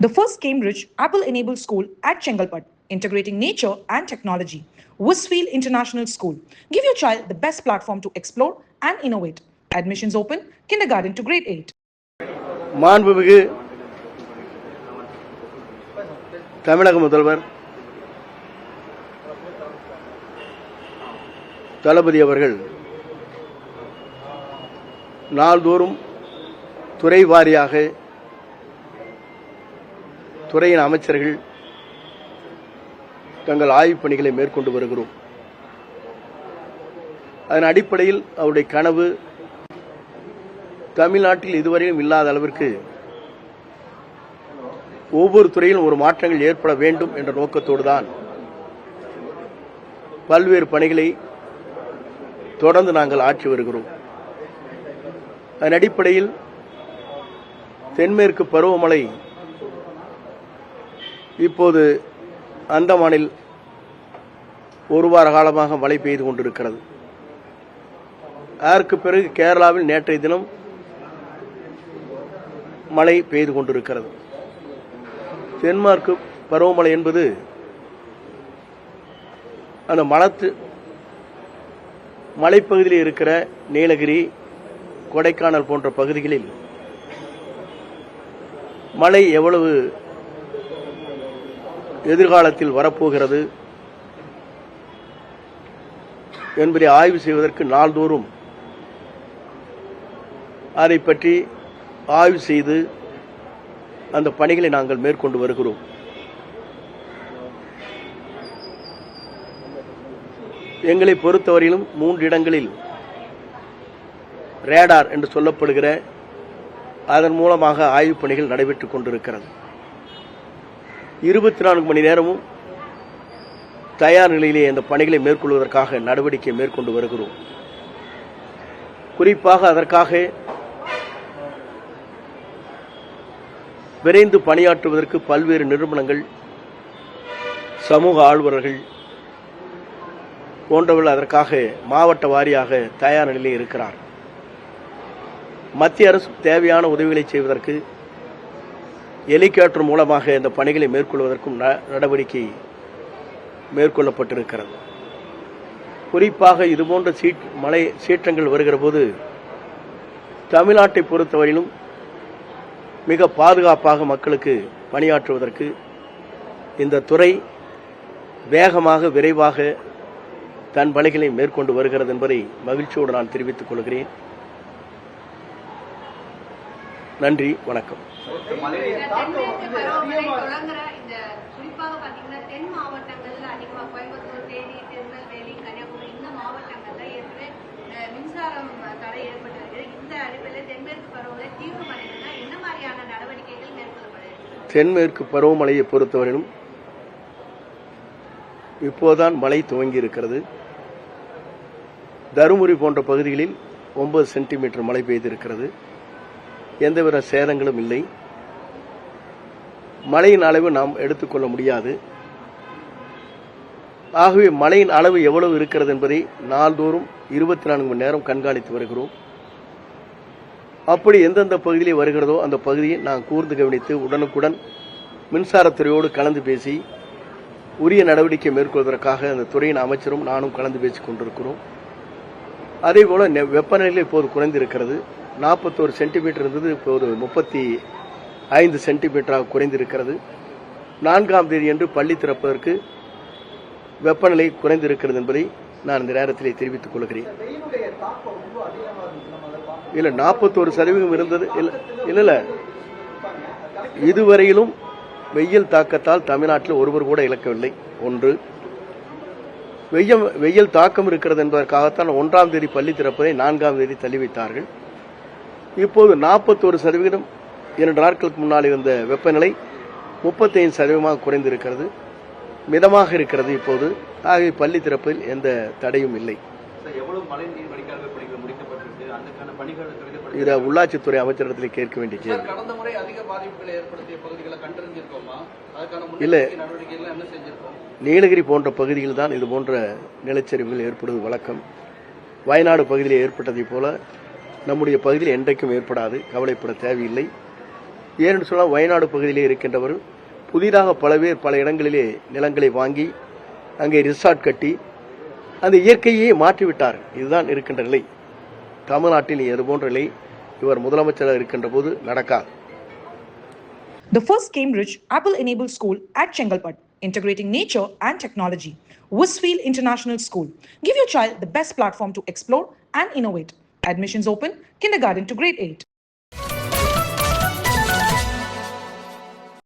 The first Cambridge Apple-enabled school at Chengalpat, integrating nature and technology. Westfield International School. Give your child the best platform to explore and innovate. Admissions open, kindergarten to grade 8. மாண்புமிகு தமிழக முதல்வர் தளபதி அவர்கள் நாள்தோறும் துறை வாரியாக துறையின் அமைச்சர்கள் தங்கள் ஆய்வுப் பணிகளை மேற்கொண்டு வருகிறோம். அதன் அடிப்படையில் அவருடைய கனவு தமிழ்நாட்டில் இதுவரையும் இல்லாத அளவிற்கு ஒவ்வொரு துறையிலும் ஒரு மாற்றங்கள் ஏற்பட வேண்டும் என்ற நோக்கத்தோடு தான் பல்வேறு பணிகளை தொடர்ந்து நாங்கள் ஆற்றி வருகிறோம். அதன் அடிப்படையில் தென்மேற்கு பருவமழை இப்போது அந்தமானில் ஒரு வார காலமாக மழை பெய்து கொண்டிருக்கிறது. அதற்கு பிறகு கேரளாவில் நேற்றைய தினம் மழை பெய்து கொண்டிருக்கிறது. தென்மேற்கு பருவமழை என்பது அந்த மலைப்பகுதியில் இருக்கிற நீலகிரி, கொடைக்கானல் போன்ற பகுதிகளில் மழை எவ்வளவு எதிர்காலத்தில் வரப்போகிறது என்பதை ஆய்வு செய்வதற்கு நாள்தோறும் அதை பற்றி ஆய்வு செய்து அந்த பணிகளை நாங்கள் மேற்கொண்டு வருகிறோம். எங்களை பொறுத்தவரையிலும் 3 இடங்களில் ரேடார் என்று சொல்லப்படுகிற அதன் மூலமாக ஆய்வுப் பணிகள் நடைபெற்றுக் கொண்டிருக்கிறது. 24 மணி நேரமும் தயார் நிலையிலே அந்த பணிகளை மேற்கொள்வதற்காக நடவடிக்கை மேற்கொண்டு வருகிறோம். குறிப்பாக அதற்காக விரைந்து பணியாற்றுவதற்கு பல்வேறு நிறுவனங்கள், சமூக ஆர்வலர்கள் போன்றவர்கள் அதற்காக மாவட்ட வாரியாக தயார் நிலையில் இருக்கிறார். மத்திய அரசு தேவையான உதவிகளை செய்வதற்கு ஹெலிகாப்டர் மூலமாக இந்த பணிகளை மேற்கொள்வதற்கும் நடவடிக்கை மேற்கொள்ளப்பட்டிருக்கிறது. குறிப்பாக இதுபோன்ற மழை சீற்றங்கள் வருகிற போது தமிழ்நாட்டை பொறுத்தவரையிலும் மிக பாதுகாப்பாக மக்களுக்கு பணியாற்றுவதற்கு இந்த துறை வேகமாக விரைவாக தன் பணிகளை மேற்கொண்டு வருகிறது என்பதை மகிழ்ச்சியோடு நான் தெரிவித்துக் கொள்கிறேன். நன்றி, வணக்கம். தென்மேற்கு பருவமழையை பொறுத்தவரையிலும் இப்போதுதான் மழை துவங்கி இருக்கிறது. தருமபுரி போன்ற பகுதிகளில் 9 சென்டிமீட்டர் மழை பெய்திருக்கிறது. எந்தவித சேதங்களும் இல்லை. மழையின் அளவு நாம் எடுத்துக்கொள்ள முடியாது. ஆகவே மழையின் அளவு எவ்வளவு இருக்கிறது என்பதை நாள்தோறும் 24 மணி நேரம் கண்காணித்து வருகிறோம். அப்படி எந்தெந்த பகுதியிலே வருகிறதோ அந்த பகுதியை நான் கூர்ந்து கவனித்து உடனுக்குடன் மின்சாரத்துறையோடு கலந்து பேசி உரிய நடவடிக்கை மேற்கொள்வதற்காக அந்த துறையின் அமைச்சரும் நானும் கலந்து பேசிக் கொண்டிருக்கிறோம். அதேபோல வெப்பநிலை இப்போது குறைந்திருக்கிறது. 41 சென்டிமீட்டர் இருந்தது, இப்போது 35 சென்டிமீட்டராக குறைந்திருக்கிறது. 4ஆம் தேதி என்று பள்ளி திறப்பதற்கு வெப்பநிலை குறைந்திருக்கிறது என்பதை நான் இந்த நேரத்திலே தெரிவித்துக் கொள்கிறேன். இல்ல 41% இருந்தது. இல்ல இதுவரையிலும் வெயில் தாக்கத்தால் தமிழ்நாட்டில் ஒருவர் கூட இழக்கவில்லை. ஒன்று, வெயில் தாக்கம் இருக்கிறது என்பதற்காகத்தான் 1ஆம் தேதி பள்ளி திறப்பதை 4ஆம் தேதி தள்ளி வைத்தார்கள். இப்போது 41%, 2 நாட்களுக்கு முன்னால் இருந்த வெப்பநிலை 35% குறைந்திருக்கிறது. மிதமாக இருக்கிறது இப்போது. ஆகிய பள்ளி திறப்பில் எந்த தடையும் இல்லை. இதை உள்ளாட்சித்துறை அமைச்சரிடத்தில் கேட்க வேண்டிய கேள்வி. இல்லை, நீலகிரி போன்ற பகுதியில் தான் இது போன்ற நிலச்சரிவுகள் ஏற்படுவது வழக்கம். வயநாடு பகுதியில் ஏற்பட்டதை போல நம்முடைய பகுதியில் என்றைக்கும் ஏற்படாது, கவலைப்பட தேவையில்லை. ஏன்னு சொன்னால் வயநாடு பகுதியிலே இருக்கின்றவர்கள் புதிதாக பல பேர் பல இடங்களிலே நிலங்களை வாங்கி அங்கே ரிசார்ட் கட்டி அந்த இயற்கையே மாற்றிவிட்டார். இதுதான் இருக்கின்ற நிலை. தமிழ்நாட்டில் இது போன்ற நிலை இவர் முதலமைச்சராக இருக்கின்ற போது நடக்காது. The first Cambridge Apple-enabled school at Chengalpat, integrating nature and technology. Westfield International School. Give your child the best platform to explore and innovate. Admissions open, kindergarten to grade 8.